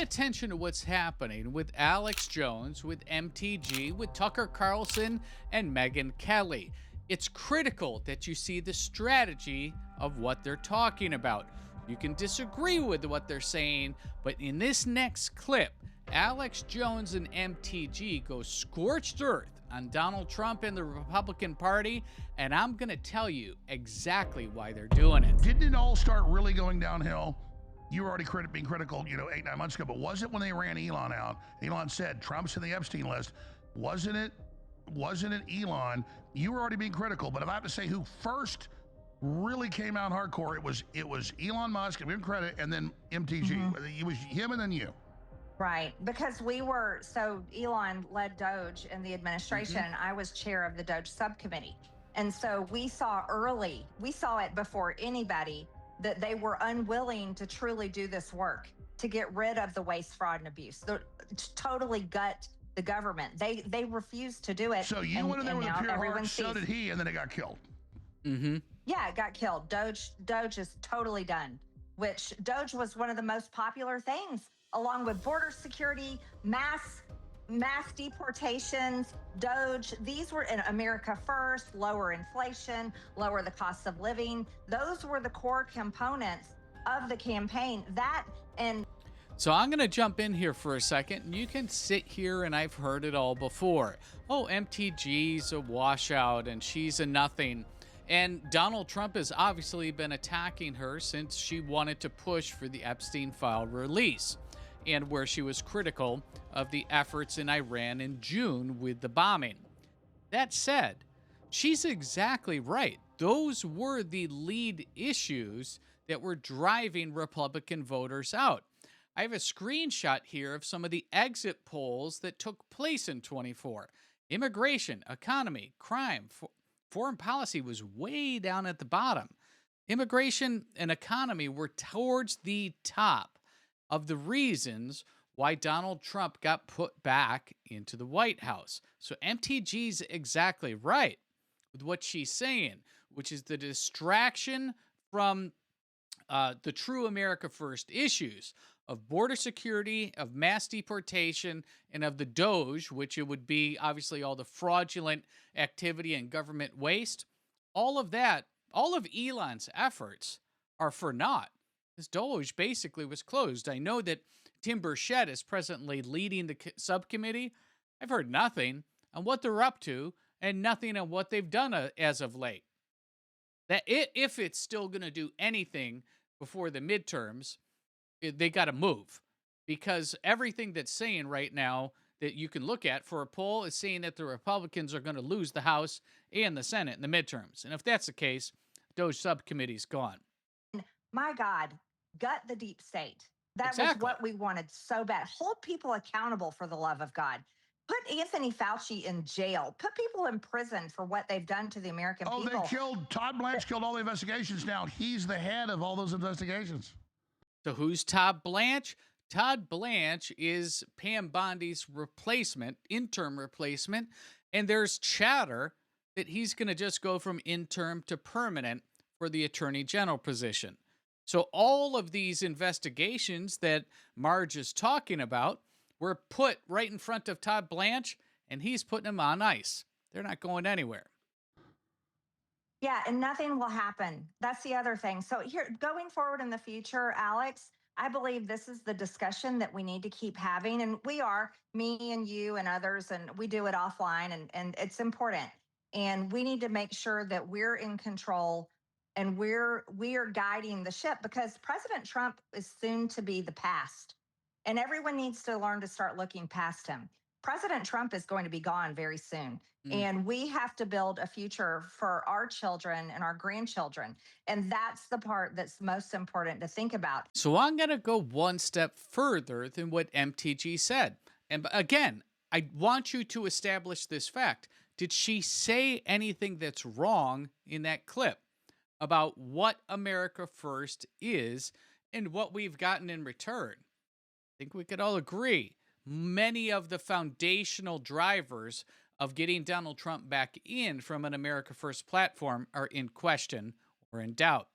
pay attention to what's happening with Alex Jones, with MTG, with Tucker Carlson, and Megyn Kelly. It's critical that you see the strategy of what they're talking about. You can disagree with what they're saying, but in this next clip, Alex Jones and MTG go scorched earth on Donald Trump and the Republican Party, and I'm going to tell you exactly why they're doing it. Didn't it all start really going downhill? You were already being critical, 8-9 months ago, but was it when they ran Elon out? Elon said Trump's in the Epstein list. Wasn't it Elon? You were already being critical, but if I have to say who first really came out hardcore, it was Elon Musk, give him credit, and then MTG. It was him and then you. Right, because so Elon led DOGE in the administration, and I was chair of the DOGE subcommittee. And so we saw it before anybody, that they were unwilling to truly do this work, to get rid of the waste, fraud, and abuse, to totally gut the government. They refused to do it. So you went in there with a pure heart, so did he, and then it got killed. Yeah, it got killed. DOGE is totally done, which DOGE was one of the most popular things, along with border security, mass deportations, DOGE. These were in America First, lower inflation, lower the cost of living. Those were the core components of the campaign. So I'm going to jump in here for a second. You can sit here, and I've heard it all before. Oh, MTG's a washout, and she's a nothing. And Donald Trump has obviously been attacking her since she wanted to push for the Epstein file release, and where she was critical of the efforts in Iran in June with the bombing. That said, she's exactly right. Those were the lead issues that were driving Republican voters out. I have a screenshot here of some of the exit polls that took place in 24. Immigration, economy, crime, foreign policy was way down at the bottom. Immigration and economy were towards the top of the reasons why Donald Trump got put back into the White House. So MTG's exactly right with what she's saying, which is the distraction from the true America First issues of border security, of mass deportation, and of the DOGE, which it would be obviously all the fraudulent activity and government waste. All of that, all of Elon's efforts are for naught. This DOGE basically was closed. I know that Tim Burchett is presently leading the subcommittee. I've heard nothing on what they're up to and nothing on what they've done as of late. That if it's still going to do anything before the midterms, they got to move, because everything that's saying right now that you can look at for a poll is saying that the Republicans are going to lose the House and the Senate in the midterms. And if that's the case, DOGE subcommittee's gone. My God, gut the deep state. That Exactly. was what we wanted so bad. Hold people accountable, for the love of God. Put Anthony Fauci in jail. Put people in prison for what they've done to the American people. They killed Todd Blanche, killed all the investigations. Now he's the head of all those investigations. So who's Todd Blanche? Todd Blanche is Pam Bondi's replacement, interim replacement, and there's chatter that he's going to just go from interim to permanent for the Attorney General position. So all of these investigations that Marge is talking about were put right in front of Todd Blanche, and he's putting them on ice. They're not going anywhere. Yeah, and nothing will happen. That's the other thing. So here, going forward in the future, Alex, I believe this is the discussion that we need to keep having. And we are, me and you and others, and we do it offline, and it's important. And we need to make sure that we're in control and we are guiding the ship, because President Trump is soon to be the past. And everyone needs to learn to start looking past him. President Trump is going to be gone very soon. And we have to build a future for our children and our grandchildren. And that's the part that's most important to think about. So I'm going to go one step further than what MTG said. And again, I want you to establish this fact. Did she say anything that's wrong in that clip about what America First is and what we've gotten in return? I think we could all agree many of the foundational drivers of getting Donald Trump back in from an America First platform are in question or in doubt.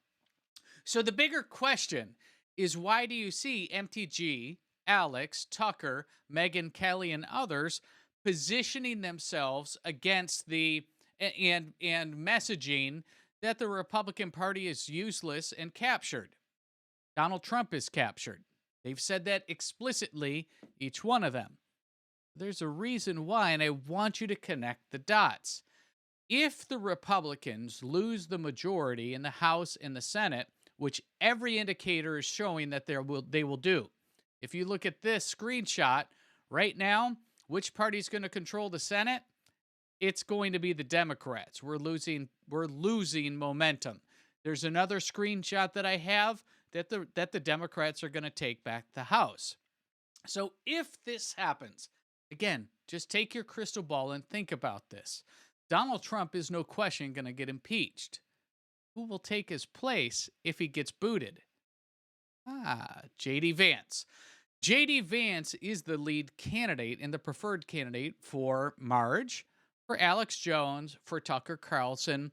So the bigger question is, why do you see MTG Alex, Tucker, Megyn Kelly, and others positioning themselves against and messaging that the Republican Party is useless and captured. Donald Trump is captured. They've said that explicitly, each one of them. There's a reason why, and I want you to connect the dots. If the Republicans lose the majority in the House and the Senate, which every indicator is showing that they will do. If you look at this screenshot right now, which party is going to control the Senate? It's going to be the Democrats. We're losing momentum. There's another screenshot that I have that the Democrats are going to take back the House. So if this happens, again, just take your crystal ball and think about this. Donald Trump is no question going to get impeached. Who will take his place if he gets booted? J.D. Vance. J.D. Vance is the lead candidate and the preferred candidate for Marge, for Alex Jones, for Tucker Carlson,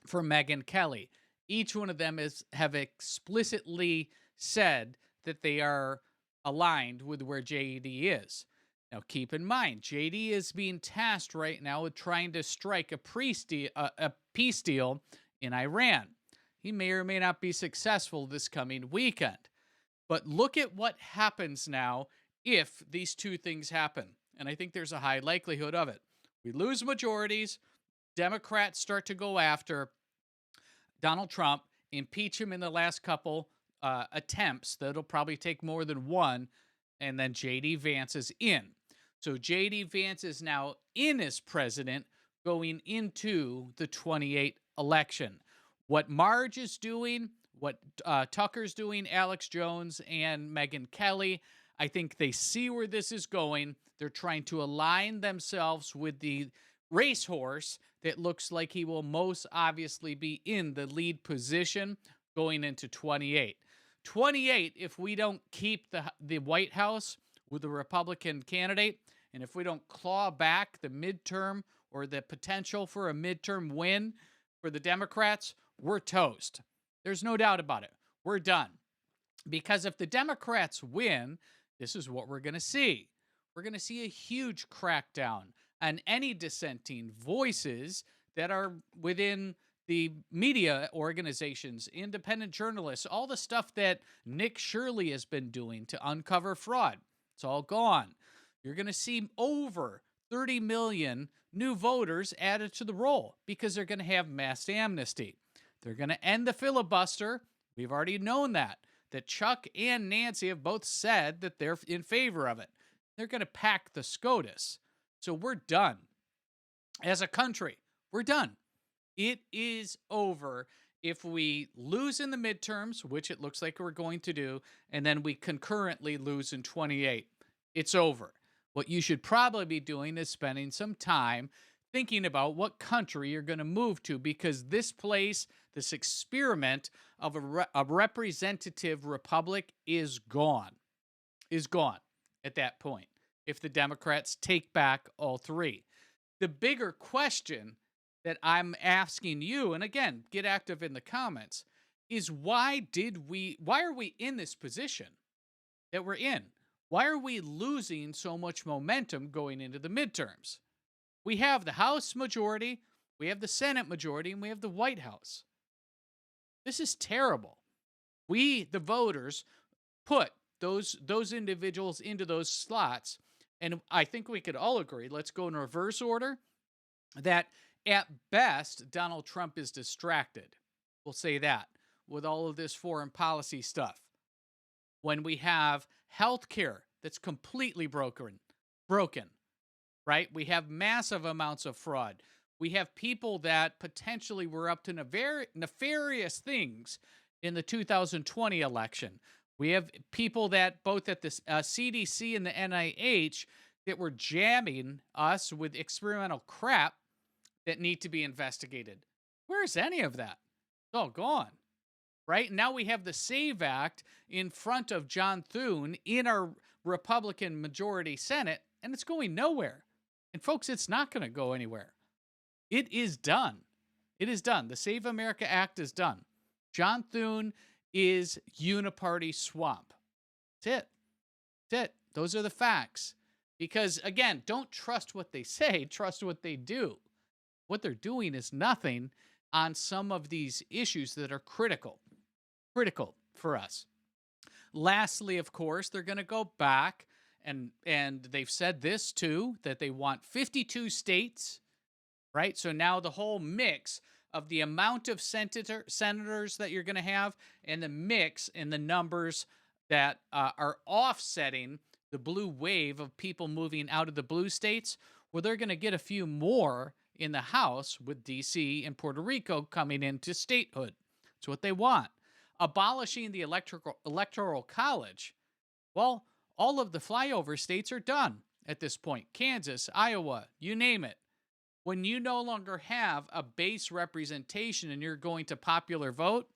for Megyn Kelly. Each one of them have explicitly said that they are aligned with where JD is. Now, keep in mind, JD is being tasked right now with trying to strike a peace deal in Iran. He may or may not be successful this coming weekend. But look at what happens now if these two things happen. And I think there's a high likelihood of it. We lose majorities. Democrats start to go after Donald Trump, impeach him in the last couple attempts. That'll probably take more than one. And then J.D. Vance is in. So J.D. Vance is now in as president going into the 28 election. What Marge is doing, what Tucker's doing, Alex Jones and Megyn Kelly, I think they see where this is going. They're trying to align themselves with the racehorse that looks like he will most obviously be in the lead position going into 28. 28, if we don't keep the White House with the Republican candidate, and if we don't claw back the midterm or the potential for a midterm win for the Democrats, we're toast. There's no doubt about it. We're done. Because if the Democrats win, this is what we're going to see. We're going to see a huge crackdown on any dissenting voices that are within the media organizations, independent journalists, all the stuff that Nick Shirley has been doing to uncover fraud. It's all gone. You're going to see over 30 million new voters added to the roll because they're going to have mass amnesty. They're going to end the filibuster. We've already known that Chuck and Nancy have both said that they're in favor of it. They're going to pack the SCOTUS. So we're done. As a country, we're done. It is over if we lose in the midterms, which it looks like we're going to do, and then we concurrently lose in 28. It's over. What you should probably be doing is spending some time thinking about what country you're going to move to, because this place, this experiment of a representative republic is gone at that point if the Democrats take back all three. The bigger question that I'm asking you, and again, get active in the comments, is why are we in this position that we're in? Why are we losing so much momentum going into the midterms? We have the House majority, we have the Senate majority, and we have the White House. This is terrible. We, the voters, put those individuals into those slots, and I think we could all agree, let's go in reverse order, that at best, Donald Trump is distracted. We'll say that with all of this foreign policy stuff. When we have healthcare that's completely broken, right? We have massive amounts of fraud. We have people that potentially were up to very nefarious things in the 2020 election. We have people that both at the CDC and the NIH that were jamming us with experimental crap that need to be investigated. Where's any of that? It's all gone, right? Now we have the SAVE Act in front of John Thune in our Republican majority Senate, and it's going nowhere. And folks, it's not going to go anywhere. It is done. It is done. The Save America Act is done. John Thune is uniparty swamp. That's it. That's it. Those are the facts. Because, again, don't trust what they say, trust what they do. What they're doing is nothing on some of these issues that are critical for us. Lastly, of course, they're going to go back, and they've said this too, that they want 52 states, right? So now the whole mix of the amount of senators that you're going to have and the mix in the numbers that are offsetting the blue wave of people moving out of the blue states, well, they're going to get a few more in the House with D.C. and Puerto Rico coming into statehood. That's what they want. Abolishing the Electoral College. Well, all of the flyover states are done at this point. Kansas, Iowa, you name it. When you no longer have a base representation and you're going to popular vote,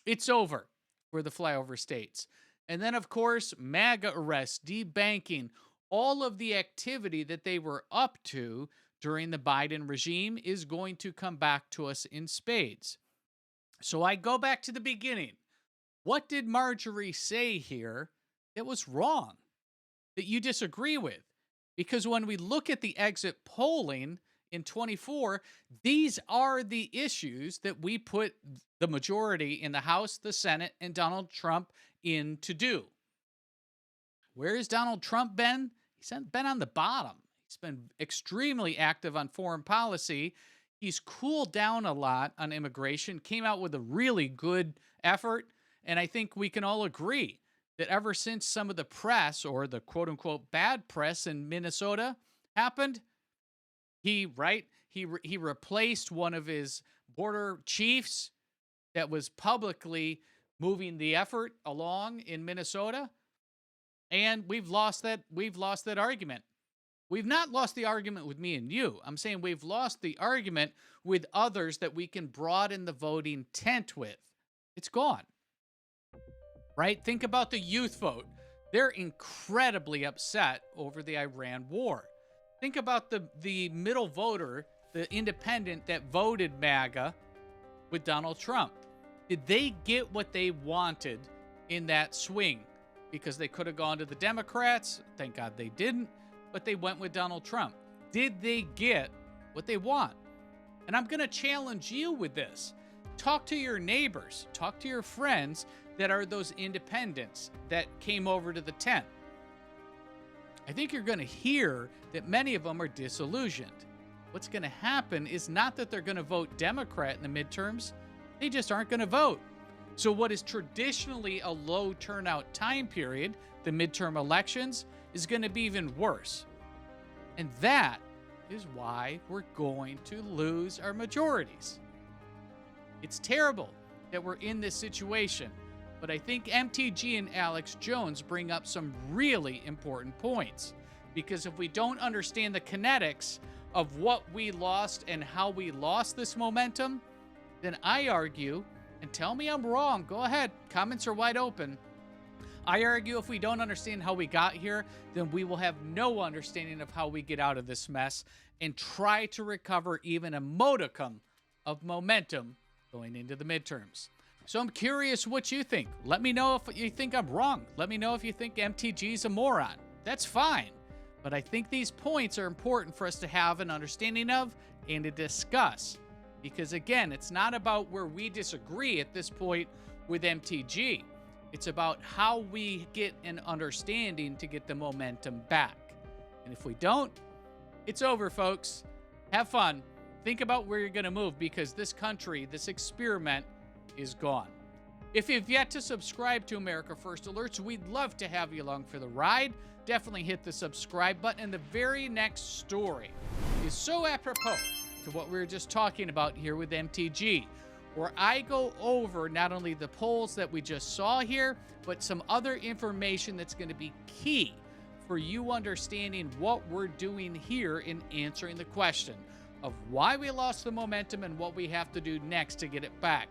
it's over for the flyover states. And then, of course, MAGA arrests, debanking, all of the activity that they were up to during the Biden regime is going to come back to us in spades. So I go back to the beginning. What did Marjorie say here that was wrong, that you disagree with? Because when we look at the exit polling in 24, these are the issues that we put the majority in the House, the Senate, and Donald Trump in to do. Where has Donald Trump been? He's been on the bottom. He's been extremely active on foreign policy. He's cooled down a lot on immigration, came out with a really good effort. And I think we can all agree that ever since some of the press, or the quote unquote bad press in Minnesota happened, he replaced one of his border chiefs that was publicly moving the effort along in Minnesota. And we've lost that argument. We've not lost the argument with me and you. I'm saying we've lost the argument with others that we can broaden the voting tent with. It's gone. Right? Think about the youth vote. They're incredibly upset over the Iran war. Think about the middle voter, the independent that voted MAGA with Donald Trump. Did they get what they wanted in that swing? Because they could have gone to the Democrats. Thank God they didn't. But they went with Donald Trump. Did they get what they want? And I'm going to challenge you with this. Talk to your neighbors. Talk to your friends that are those independents that came over to the tent. I think you're going to hear that many of them are disillusioned. What's going to happen is not that they're going to vote Democrat in the midterms. They just aren't going to vote. So what is traditionally a low turnout time period, the midterm elections, is going to be even worse. And that is why we're going to lose our majorities. It's terrible that we're in this situation, but I think MTG and Alex Jones bring up some really important points. Because if we don't understand the kinetics of what we lost and how we lost this momentum, then I argue, and tell me I'm wrong, go ahead, comments are wide open. I argue if we don't understand how we got here, then we will have no understanding of how we get out of this mess and try to recover even a modicum of momentum going into the midterms. So I'm curious what you think. Let me know if you think I'm wrong. Let me know if you think MTG's a moron. That's fine. But I think these points are important for us to have an understanding of and to discuss. Because again, it's not about where we disagree at this point with MTG. It's about how we get an understanding to get the momentum back. And if we don't, it's over, folks. Have fun. Think about where you're going to move, because this country, this experiment, is gone. If you've yet to subscribe to America First Alerts, we'd love to have you along for the ride. Definitely hit the subscribe button. And the very next story is so apropos to what we were just talking about here with MTG, where I go over not only the polls that we just saw here, but some other information that's going to be key for you understanding what we're doing here in answering the question of why we lost the momentum and what we have to do next to get it back.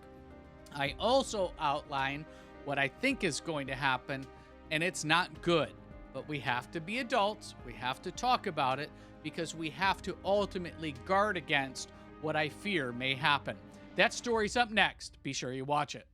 I also outline what I think is going to happen, and it's not good, but we have to be adults. We have to talk about it, because we have to ultimately guard against what I fear may happen. That story's up next. Be sure you watch it.